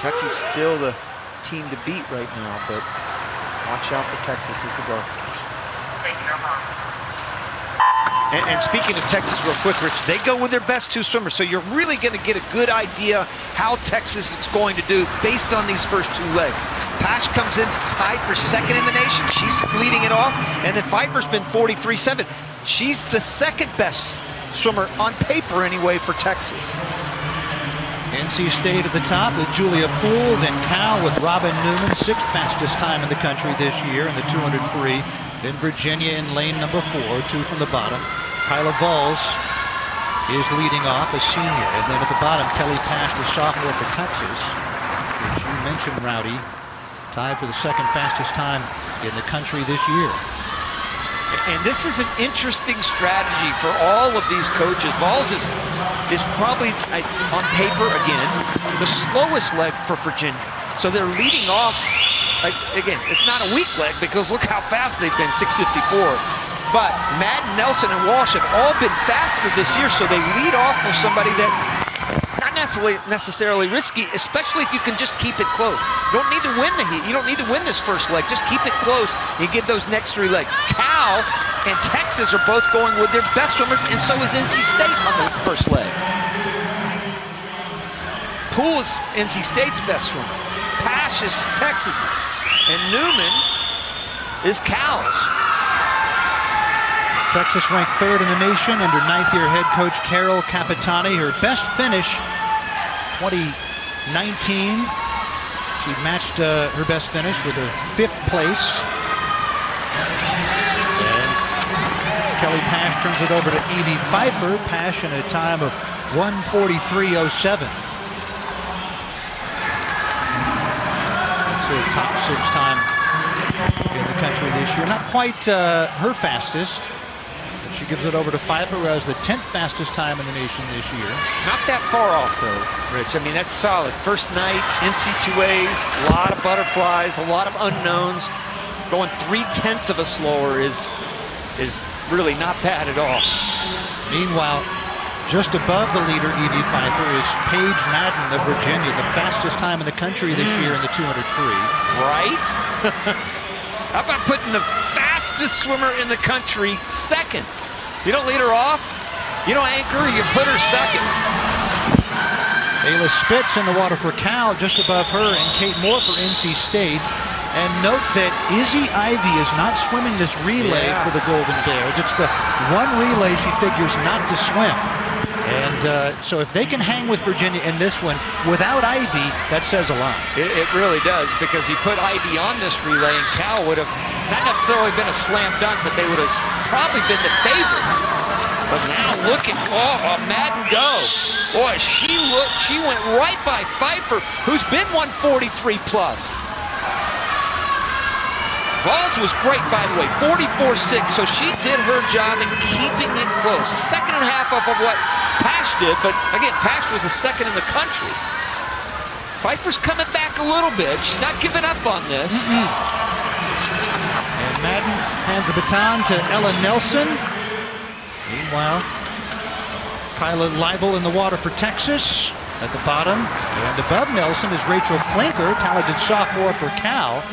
Kentucky's still the team to beat right now, but watch out for Texas as the dark horse. And speaking of Texas real quick, Rich, they go with their best 2 swimmers, so you're really going to get a good idea how Texas is going to do based on these first 2 legs. Pash comes in tied for 2nd in the nation. She's leading it off. And then Pfeiffer's been 43.7. She's the 2nd best swimmer on paper anyway for Texas. NC State at the top with Julia Poole, then Cal with Robin Newman, 6th fastest time in the country this year in the 200 free. Then Virginia in lane number 4, 2 from the bottom. Kyla Valls is leading off, a senior. And then at the bottom, Kelly Pash, the sophomore for Texas, which you mentioned, Rowdy, tied for the 2nd fastest time in the country this year. And this is an interesting strategy for all of these coaches. Valls is probably, on paper again, the slowest leg for Virginia. So they're leading off, again, it's not a weak leg because look how fast they've been, 6:54. But Madden, Nelson, and Walsh have all been faster this year, so they lead off with somebody that not necessarily risky, especially if you can just keep it close. You don't need to win the heat. You don't need to win this first leg. Just keep it close and get those next 3 legs. Cal and Texas are both going with their best swimmers, and so is NC State on the first leg. Poole is NC State's best swimmer. Pash is Texas's. And Newman is Cal's. Texas ranked 3rd in the nation under 9th-year head coach Carol Capitani. Her best finish, 2019. She matched her best finish with her 5th place. And Kelly Pash turns it over to Evie Pfeiffer. Pash in a time of 1:43.07. That's her top 6 time in the country this year. Not quite her fastest. She gives it over to Pfeiffer, who has the 10th fastest time in the nation this year. Not that far off, though, Rich. I mean, that's solid. First night, NC2As, a lot of butterflies, a lot of unknowns. Going 3/10 of a slower is really not bad at all. Meanwhile, just above the leader, Evie Pfeiffer, is Paige Madden of Virginia, the fastest time in the country this year in the 200 free. Right? How about putting the fastest swimmer in the country 2nd? You don't lead her off, you don't anchor her, you put her 2nd. Ayla Spitz in the water for Cal, just above her, and Kate Moore for NC State. And note that Izzy Ivey is not swimming this relay for the Golden Bears. It's the one relay she figures not to swim. And so if they can hang with Virginia in this one without Ivey, that says a lot. It really does, because you put Ivey on this relay and Cal would have not necessarily been a slam dunk, but they would have probably been the favorites. But now look at, Madden go. Boy, she went right by Pfeiffer, who's been 143 plus. Valls was great, by the way, 44.6, so she did her job in keeping it close. 2nd and a half off of what Pash did, but again, Pash was the 2nd in the country. Pfeiffer's coming back a little bit. She's not giving up on this. And Madden hands the baton to Ella Nelson. Meanwhile, Kyla Leibel in the water for Texas at the bottom. And above Nelson is Rachel Klinker, talented sophomore for Cal.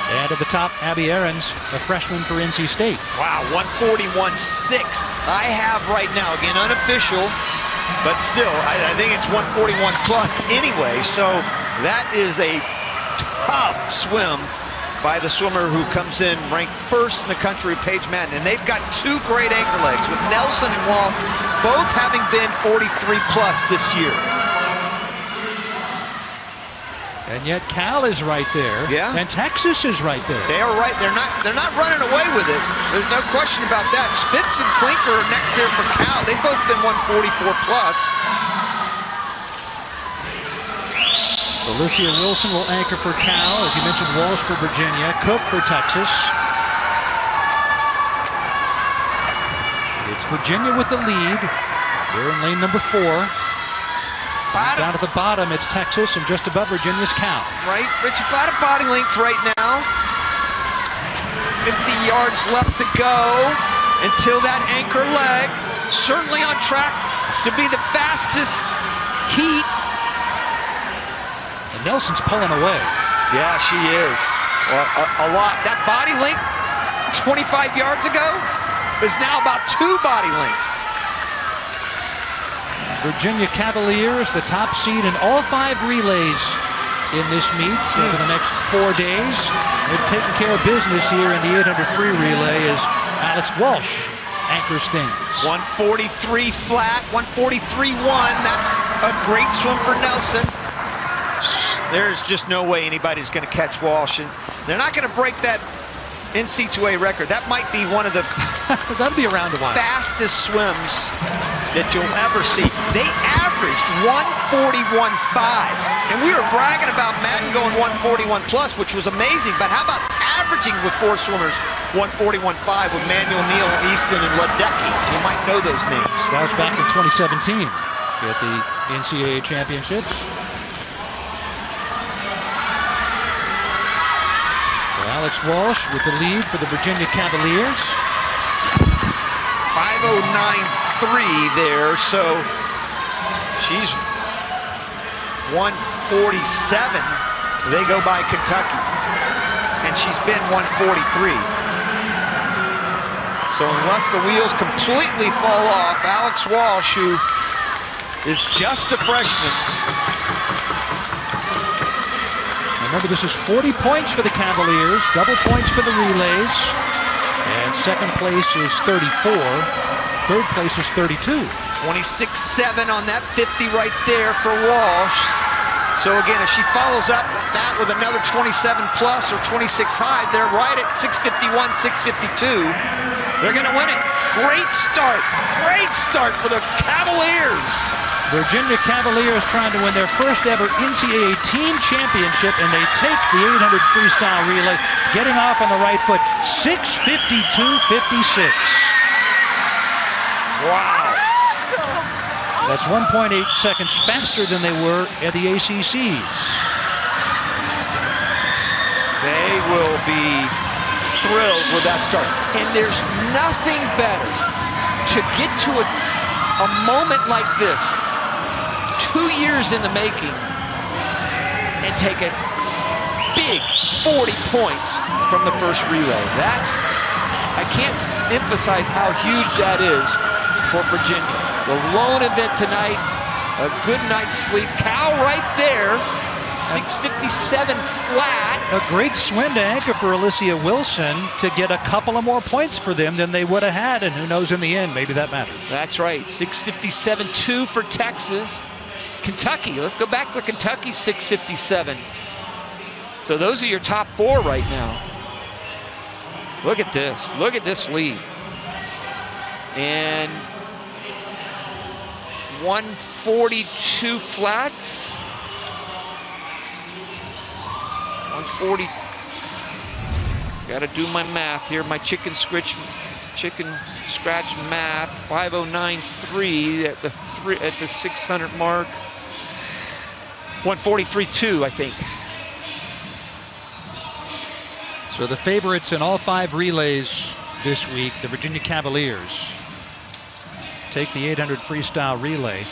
And at the top, Abby Aarons, a freshman for NC State. Wow, 141.6. I have right now, again, unofficial, but still, I think it's 141 plus anyway. So that is a tough swim by the swimmer who comes in ranked 1st in the country, Paige Madden. And they've got 2 great anchor legs, with Nelson and Wall both having been 43 plus this year. And yet Cal is right there. Yeah. And Texas is right there. They are right. They're not running away with it. There's no question about that. Spitz and Klinker are next there for Cal. They've both been 144 plus. Alicia Wilson will anchor for Cal. As you mentioned, Walsh for Virginia, Cook for Texas. It's Virginia with the lead. They're in lane number 4. Down at the bottom, it's Texas, and just above Virginia's Cal. Right, Rich, about a body length right now. 50 yards left to go until that anchor leg. Certainly on track to be the fastest heat. And Nelson's pulling away. Yeah, she is. Well, a lot. That body length 25 yards ago is now about 2 body lengths. Virginia Cavaliers, the top seed in all 5 relays in this meet over the next 4 days. They've taken care of business here in the 800 free relay as Alex Walsh anchors things. 143 flat, 143.1. That's a great swim for Nelson. There's just no way anybody's going to catch Walsh, and they're not going to break that NCAA record. That might be one of the that'll be around a while. Fastest swims that you'll ever see. They averaged 141.5, and we were bragging about Madden going 141 plus, which was amazing. But how about averaging with 4 swimmers 141.5 with Manuel Neal, Easton, and Ledecky? You might know those names. That was back in 2017 at the NCAA championships. Alex Walsh with the lead for the Virginia Cavaliers. 5:09.3 there, so she's 147. They go by Kentucky, and she's been 143. So unless the wheels completely fall off, Alex Walsh, who is just a freshman. Remember, this is 40 points for the Cavaliers, double points for the relays, and second place is 34. Third place is 32. 26.7 on that 50 right there for Walsh. So again, if she follows up that with another 27 plus or 26 high, they're right at 651, 652. They're going to win it. Great start for the Cavaliers. Virginia Cavaliers trying to win their first ever NCAA team championship, and they take the 800 freestyle relay, getting off on the right foot, 6:52.56. Wow. That's 1.8 seconds faster than they were at the ACCs. They will be thrilled with that start. And there's nothing better to get to a moment like this, 2 years in the making, and take a big 40 points from the first relay. I can't emphasize how huge that is for Virginia. The lone event tonight, a good night's sleep. Cal right there, 6:57 flat. A great swim to anchor for Alicia Wilson to get a couple of more points for them than they would have had, and who knows, in the end, maybe that matters. That's right, 6:57.2 for Texas. Kentucky, let's go back to Kentucky, 6:57. So those are your top 4 right now. Look at this lead. And 142 flats. 140. Got to do my math here. My chicken scratch math. 5:09.3 at the 600 mark. 143.2, I think. So the favorites in all 5 relays this week, the Virginia Cavaliers, take the 800 freestyle relay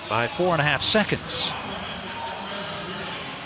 by 4.5 seconds.